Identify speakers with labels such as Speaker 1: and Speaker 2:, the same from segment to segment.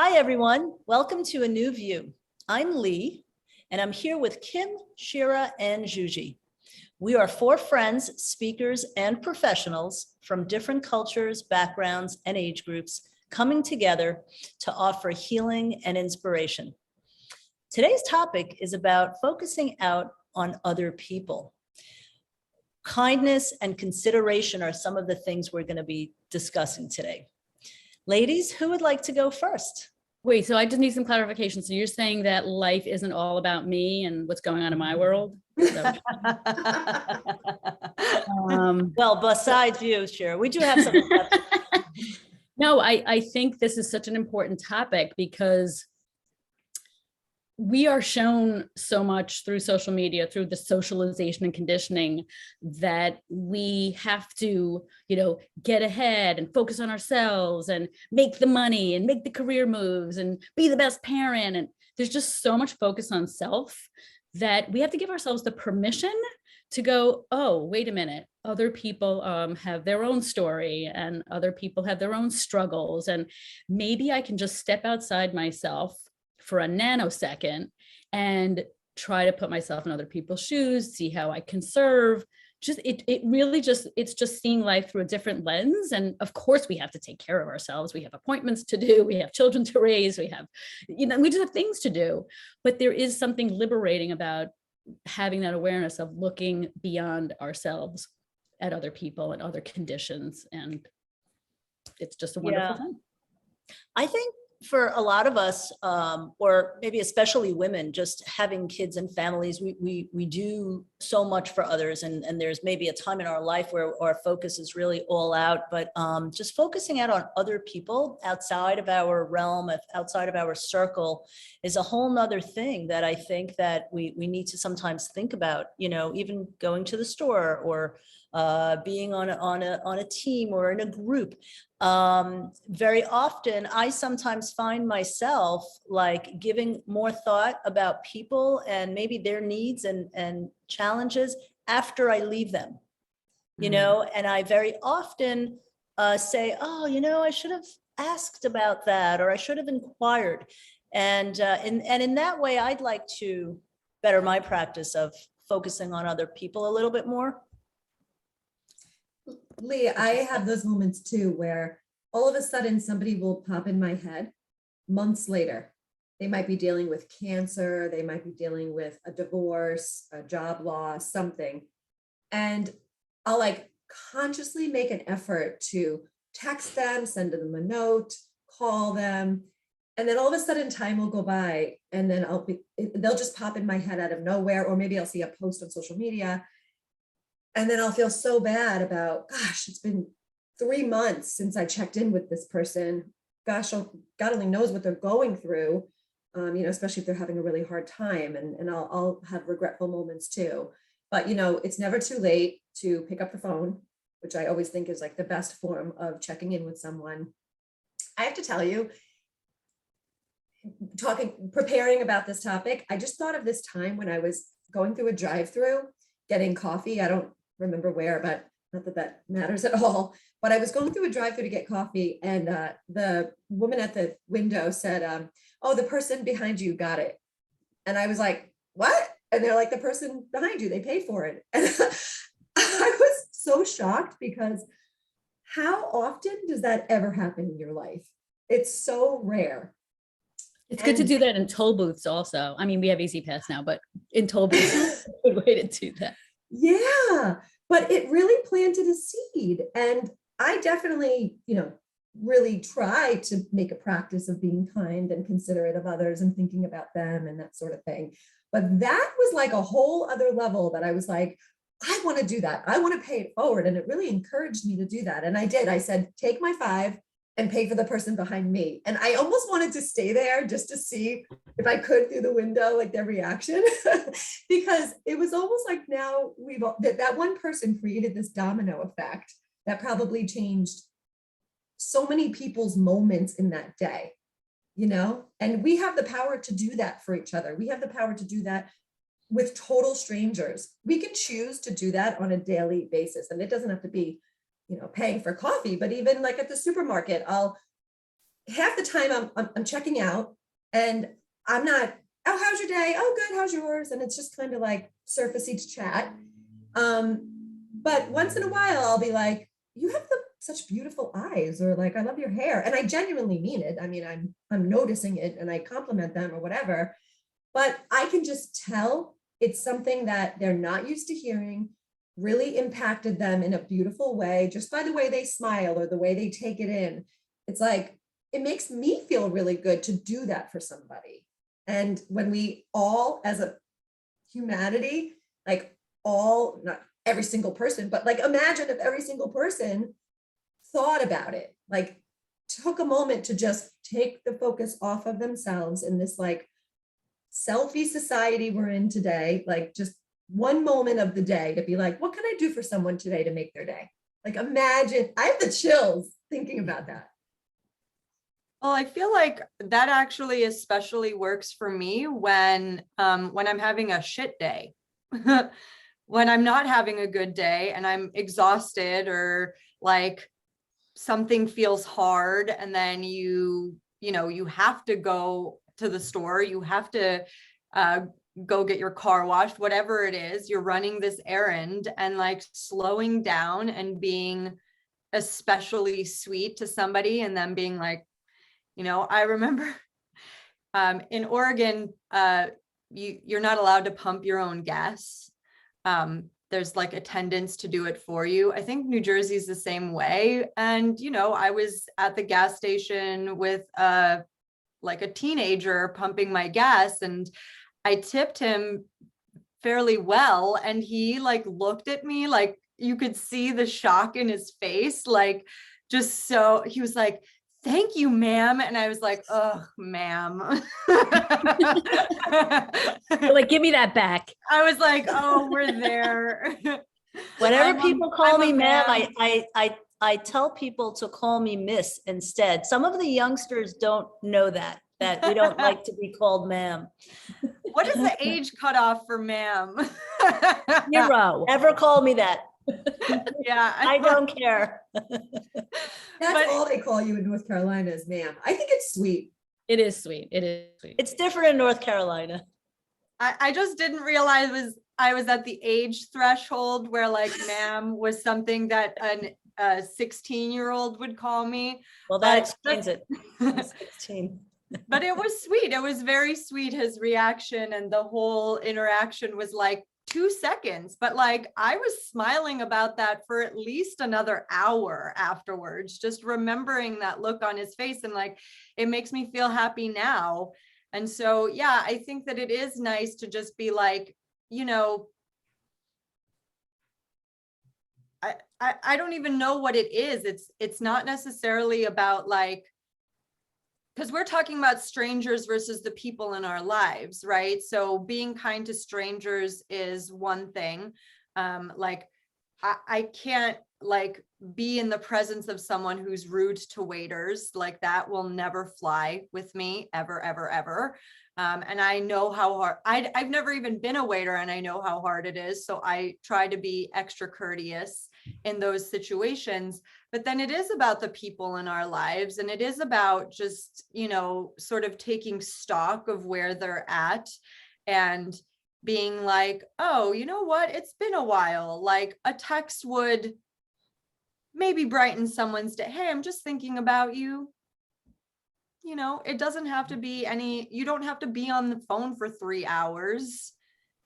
Speaker 1: Hi, everyone. Welcome to A New View. I'm Lee, and I'm here with Kim, Shira, and Juji. We are four friends, speakers, and professionals from different cultures, backgrounds, and age groups coming together to offer healing and inspiration. Today's topic is about focusing out on other people. Kindness and consideration are some of the things we're going to be discussing today. Ladies, who would like to go first?
Speaker 2: Wait, so I just need some clarification. So you're saying that life isn't all about me and what's going on in my world?
Speaker 1: Well, besides you, Shira, we do have some.
Speaker 2: No, I think this is such an important topic because we are shown so much through social media, through the socialization and conditioning, that we have to, get ahead and focus on ourselves and make the money and make the career moves and be the best parent. And there's just so much focus on self that we have to give ourselves the permission to go, oh, wait a minute, other people have their own story and other people have their own struggles. And maybe I can just step outside myself for a nanosecond and try to put myself in other people's shoes, see how I can serve. It's just seeing life through a different lens. And of course we have to take care of ourselves. We have appointments to do, we have children to raise, we just have things to do. But there is something liberating about having that awareness of looking beyond ourselves at other people and other conditions. And it's just a wonderful thing.
Speaker 1: I think for a lot of us, or maybe especially women, just having kids and families, we do so much for others, and there's maybe a time in our life where our focus is really all out, but just focusing out on other people outside of our realm, outside of our circle, is a whole nother thing that I think that we need to sometimes think about, even going to the store or being on a team or in a group. Very often I sometimes find myself like giving more thought about people and maybe their needs and challenges after I leave them, and I very often say, oh, I should have asked about that, or I should have inquired. And in that way, I'd like to better my practice of focusing on other people a little bit more.
Speaker 3: Lee, I have those moments too, where all of a sudden somebody will pop in my head months later. They might be dealing with cancer. They might be dealing with a divorce, a job loss, something. And I'll consciously make an effort to text them, send them a note, call them. And then all of a sudden time will go by, and then they'll just pop in my head out of nowhere, or maybe I'll see a post on social media. And then I'll feel so bad about, gosh, it's been 3 months since I checked in with this person. Gosh, God only knows what they're going through, especially if they're having a really hard time. And I'll have regretful moments too. But, it's never too late to pick up the phone, which I always think is the best form of checking in with someone. I have to tell you, preparing about this topic, I just thought of this time when I was going through a drive-through, getting coffee. I don't remember where, but not that matters at all. But I was going through a drive-through to get coffee, and the woman at the window said, oh, the person behind you got it. And I was like, what? And they're like, the person behind you, they paid for it. And I was so shocked, because how often does that ever happen in your life? It's so rare.
Speaker 2: It's good to do that in toll booths also. I mean, we have Easy Pass now, but in toll booths, it's a good way to do that.
Speaker 3: Yeah, but it really planted a seed. And I definitely, really try to make a practice of being kind and considerate of others and thinking about them and that sort of thing. But that was like a whole other level that I was like, I want to do that. I want to pay it forward. And it really encouraged me to do that. And I did. I said, take my $5 and pay for the person behind me. And I almost wanted to stay there just to see if I could through the window, their reaction, because it was almost like now that one person created this domino effect that probably changed so many people's moments in that day, and we have the power to do that for each other. We have the power to do that with total strangers. We can choose to do that on a daily basis. And it doesn't have to be, paying for coffee, but even at the supermarket, I'll half the time I'm checking out, and I'm not, oh, how's your day? Oh, good. How's yours? And it's just kind of like surfacey chat. But once in a while, I'll be like, you have such beautiful eyes, or like, I love your hair. And I genuinely mean it. I mean, I'm noticing it and I compliment them or whatever, but I can just tell it's something that they're not used to hearing, really impacted them in a beautiful way, just by the way they smile or the way they take it in. It's like, it makes me feel really good to do that for somebody. And when we all, as a humanity, like all, not every single person, but like imagine if every single person thought about it, like took a moment to just take the focus off of themselves in this like selfie society we're in today, like just one moment of the day to be like, what can I do for someone today to make their day? Like imagine, I have the chills thinking about that.
Speaker 4: Well, I feel like that actually especially works for me when I'm having a shit day. When I'm not having a good day and I'm exhausted, or like something feels hard, and then you have to go to the store, you have to go get your car washed, whatever it is, you're running this errand, and like slowing down and being especially sweet to somebody, and then being like, I remember in Oregon, you're not allowed to pump your own gas. There's like attendants to do it for you. I think New Jersey's the same way. And, I was at the gas station with like a teenager pumping my gas, and I tipped him fairly well. And he like looked at me, like you could see the shock in his face. Like, so he was like, thank you, ma'am. And I was like, oh, ma'am.
Speaker 2: Like, give me that back.
Speaker 4: I was like, oh, we're there.
Speaker 1: Whenever people call me ma'am, I tell people to call me miss instead. Some of the youngsters don't know that we don't like to be called ma'am.
Speaker 4: What is the age cutoff for ma'am?
Speaker 2: 0.
Speaker 1: Never call me that.
Speaker 4: Yeah.
Speaker 1: I don't care.
Speaker 3: That's all they call you in North Carolina is ma'am. I think it's sweet.
Speaker 2: It is sweet. It is sweet.
Speaker 1: It's different in North Carolina.
Speaker 4: I just didn't realize I was at the age threshold where like ma'am was something that a 16-year-old would call me.
Speaker 1: Well, that explains it. I'm 16.
Speaker 4: But it was sweet. It was very sweet, his reaction, and the whole interaction was like 2 seconds, but like I was smiling about that for at least another hour afterwards, just remembering that look on his face, and like it makes me feel happy now. And so yeah, I think that it is nice to just be like, I don't even know what it is. It's not necessarily about like, because we're talking about strangers versus the people in our lives, right? So being kind to strangers is one thing. Like I can't like be in the presence of someone who's rude to waiters. Like that will never fly with me ever, ever, ever. And I know how hard, I've never even been a waiter, and I know how hard it is. So I try to be extra courteous in those situations. But then it is about the people in our lives, and it is about just, sort of taking stock of where they're at and being like, oh, you know what? It's been a while. Like a text would maybe brighten someone's day. Hey, I'm just thinking about you. It doesn't have to be you don't have to be on the phone for 3 hours,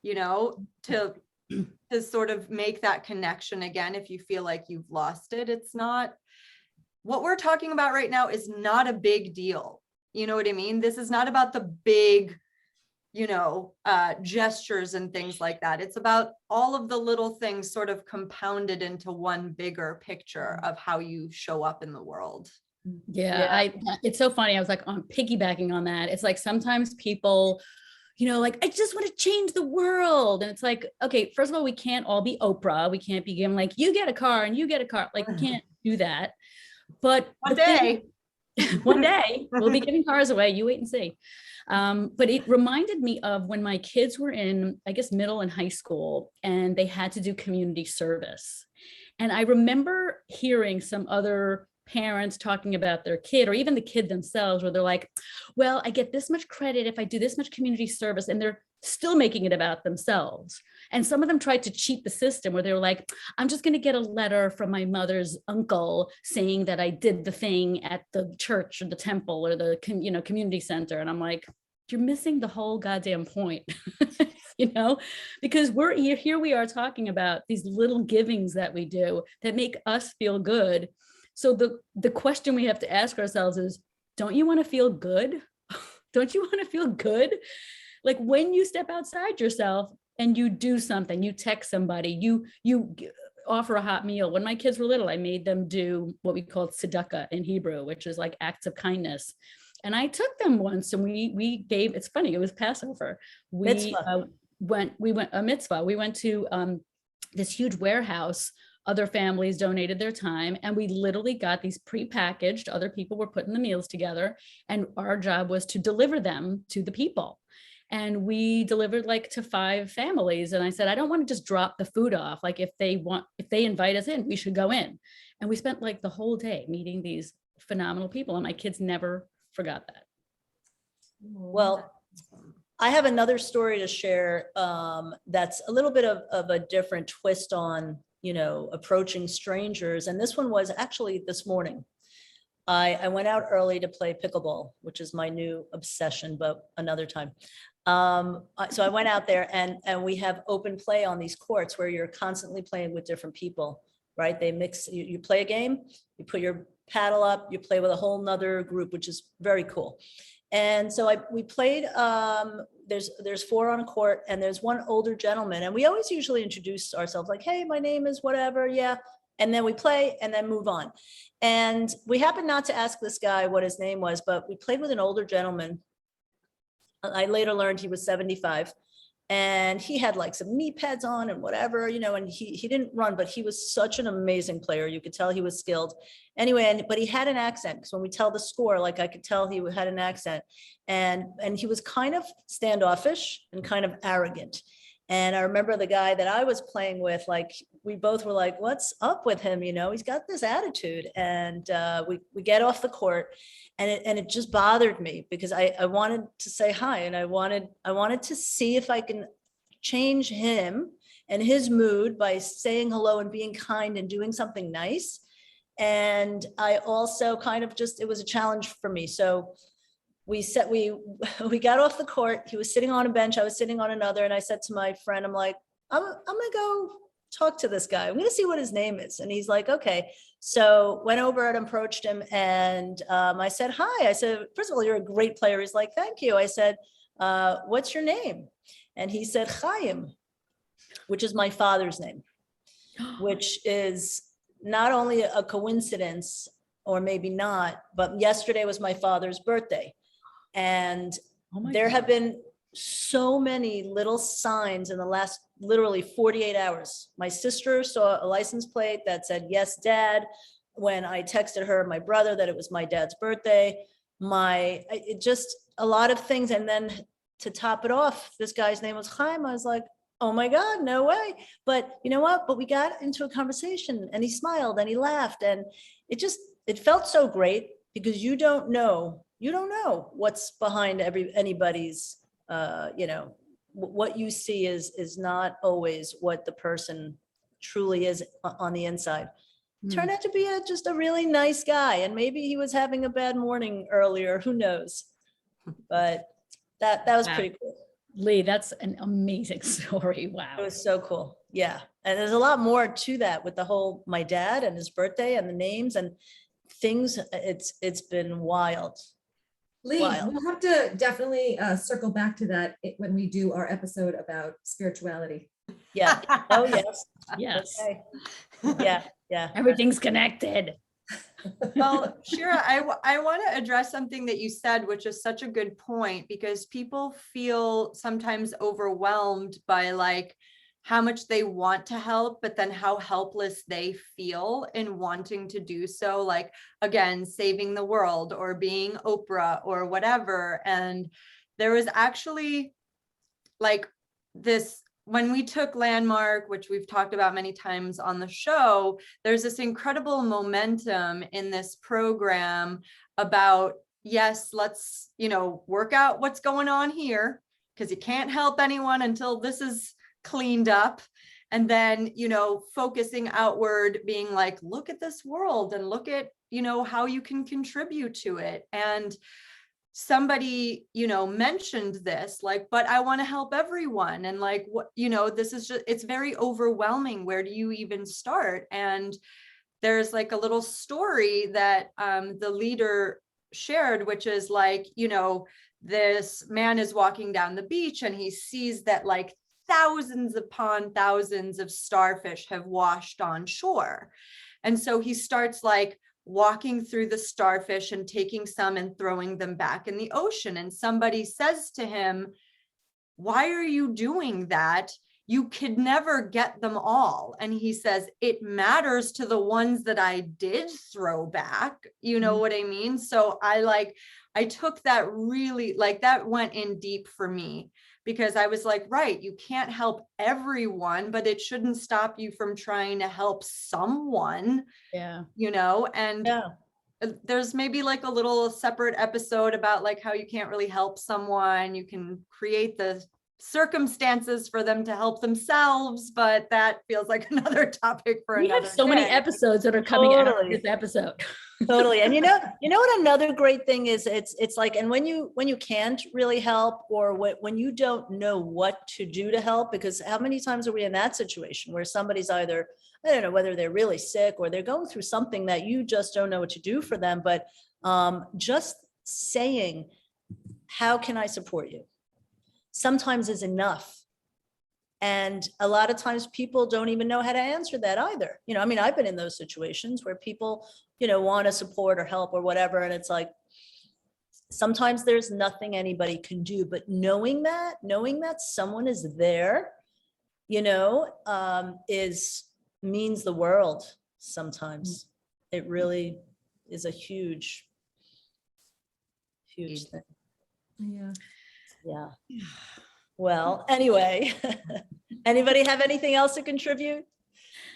Speaker 4: to sort of make that connection again. If you feel like you've lost it, it's not, what we're talking about right now is not a big deal. You know what I mean? This is not about the big, gestures and things like that. It's about all of the little things sort of compounded into one bigger picture of how you show up in the world.
Speaker 2: Yeah. It's so funny. I was like, I'm piggybacking on that. It's like sometimes people, like, I just want to change the world. And it's like, okay, first of all, we can't all be Oprah. We can't be given like, you get a car and you get a car. Like, we can't do that. But
Speaker 4: one day
Speaker 2: we'll be giving cars away. You wait and see. But it reminded me of when my kids were in, I guess, middle and high school, and they had to do community service. And I remember hearing some other parents talking about their kid, or even the kid themselves, where they're like, well, I get this much credit if I do this much community service, and they're still making it about themselves. And some of them tried to cheat the system, where they were like, I'm just going to get a letter from my mother's uncle saying that I did the thing at the church or the temple or the community center. And I'm like, you're missing the whole goddamn point. Because here we are talking about these little givings that we do that make us feel good. So the question we have to ask ourselves is, don't you want to feel good? Don't you want to feel good? Like when you step outside yourself and you do something, you text somebody, you offer a hot meal. When my kids were little, I made them do what we called tzedakah in Hebrew, which is like acts of kindness. And I took them once and we gave, it's funny, it was Passover. We went a mitzvah. We went to this huge warehouse. Other families donated their time, and we literally got these pre-packaged, other people were putting the meals together, and our job was to deliver them to the people. And we delivered like to 5 families. And I said, I don't want to just drop the food off. Like if they invite us in, we should go in. And we spent like the whole day meeting these phenomenal people. And my kids never forgot that.
Speaker 1: Well, I have another story to share that's a little bit of a different twist on, approaching strangers. And this one was actually this morning. I went out early to play pickleball, which is my new obsession, but another time. So I went out there and we have open play on these courts where you're constantly playing with different people, right? They mix, you play a game, you put your paddle up, you play with a whole nother group, which is very cool. And so we played, there's 4 on a court and there's one older gentleman, and we always usually introduce ourselves like, hey, my name is whatever. Yeah. And then we play and then move on. And we happened not to ask this guy what his name was, but we played with an older gentleman. I later learned he was 75 and he had like some knee pads on and whatever, and he didn't run, but he was such an amazing player. You could tell he was skilled anyway. But he had an accent, because when we tell the score, like I could tell he had an accent, and he was kind of standoffish and kind of arrogant. And I remember the guy that I was playing with, like, we both were like, what's up with him? He's got this attitude. And we get off the court, and it just bothered me because I wanted to say hi, and I wanted to see if I can change him and his mood by saying hello and being kind and doing something nice. And I also kind of it was a challenge for me. So we got off the court. He was sitting on a bench. I was sitting on another. And I said to my friend, I'm like, I'm going to go talk to this guy. I'm going to see what his name is. And he's like, okay. So went over and approached him. And I said, hi. I said, first of all, you're a great player. He's like, thank you. I said, what's your name? And he said, Chaim, which is my father's name, which is not only a coincidence, or maybe not, but yesterday was my father's birthday. And there have been so many little signs in the last literally 48 hours. My sister saw a license plate that said, yes, Dad. When I texted her, my brother, that it was my dad's birthday, just a lot of things. And then to top it off, this guy's name was Chaim. I was like, oh my God, no way. But you know what? But we got into a conversation and he smiled and he laughed. And it felt so great, because you don't know what's behind anybody's, what you see is not always what the person truly is on the inside. Turned out to be just a really nice guy. And maybe he was having a bad morning earlier, who knows? But that was pretty cool.
Speaker 2: Lee, that's an amazing story. Wow.
Speaker 1: It was so cool. Yeah. And there's a lot more to that with the whole, my dad and his birthday and the names and things. It's been wild.
Speaker 3: Lee, we'll have to definitely circle back to that when we do our episode about spirituality.
Speaker 1: Yeah. Oh, yes.
Speaker 2: Yes.
Speaker 1: Okay. Yeah.
Speaker 2: Everything's connected.
Speaker 4: Well, Shira, I want to address something that you said, which is such a good point, because people feel sometimes overwhelmed by like how much they want to help, but then how helpless they feel in wanting to do so. Like, again, saving the world or being Oprah or whatever. And there was actually like this when we took Landmark, which we've talked about many times on the show, there's this incredible momentum in this program about, yes, let's, work out what's going on here, because you can't help anyone until this is cleaned up. And then, focusing outward, being like, look at this world and look at, how you can contribute to it. And somebody, mentioned this, like, but I want to help everyone. And like, what, this is just, it's very overwhelming. Where do you even start? And there's like a little story that the leader shared, which is like, this man is walking down the beach and he sees that like thousands upon thousands of starfish have washed on shore. And so he starts like walking through the starfish and taking some and throwing them back in the ocean. And somebody says to him, why are you doing that? You could never get them all. And he says, it matters to the ones that I did throw back. You know what I mean? So I took that really, like, that went in deep for me, because I was like, right, you can't help everyone, but it shouldn't stop you from trying to help someone.
Speaker 2: Yeah.
Speaker 4: And
Speaker 1: Yeah.
Speaker 4: there's maybe like a little separate episode about like how you can't really help someone. You can create the circumstances for them to help themselves, but that feels like another topic for
Speaker 2: We
Speaker 4: another
Speaker 2: have so many
Speaker 4: day.
Speaker 2: episodes that are coming out of
Speaker 1: Totally.
Speaker 2: this episode.
Speaker 1: Totally. And you know what another great thing is, it's like, and when you can't really help, or when you don't know what to do to help, because how many times are we in that situation where somebody's either, I don't know, whether they're really sick or they're going through something that you just don't know what to do for them, but just saying, how can I support you? Sometimes is enough. And a lot of times people don't even know how to answer that either. I mean, I've been in those situations where people, want to support or help or whatever. And it's like, sometimes there's nothing anybody can do, but knowing that someone is there, means the world. Sometimes it really is a huge thing.
Speaker 3: Yeah.
Speaker 1: Yeah. Well, anyway, anybody have anything else to contribute?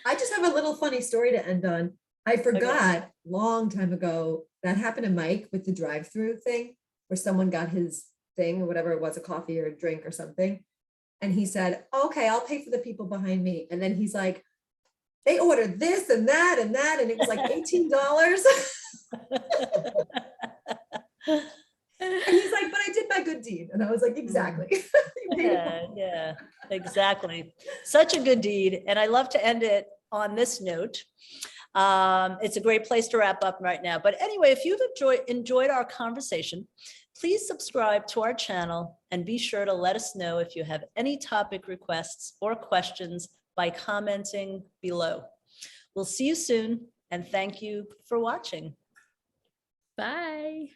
Speaker 3: I just have a little funny story to end on. I forgot long time ago that happened to Mike with the drive-through thing, where someone got his thing or whatever it was, a coffee or a drink or something. And he said, okay, I'll pay for the people behind me. And then he's like, they ordered this and that and that, and it was like $18. And he's like, but I did my good deed. And I was like, exactly. You paid it
Speaker 1: Yeah, exactly. Such a good deed. And I love to end it on this note. It's a great place to wrap up right now. But anyway, if you've enjoyed our conversation, please subscribe to our channel and be sure to let us know if you have any topic requests or questions by commenting below. We'll see you soon, and thank you for watching.
Speaker 2: Bye.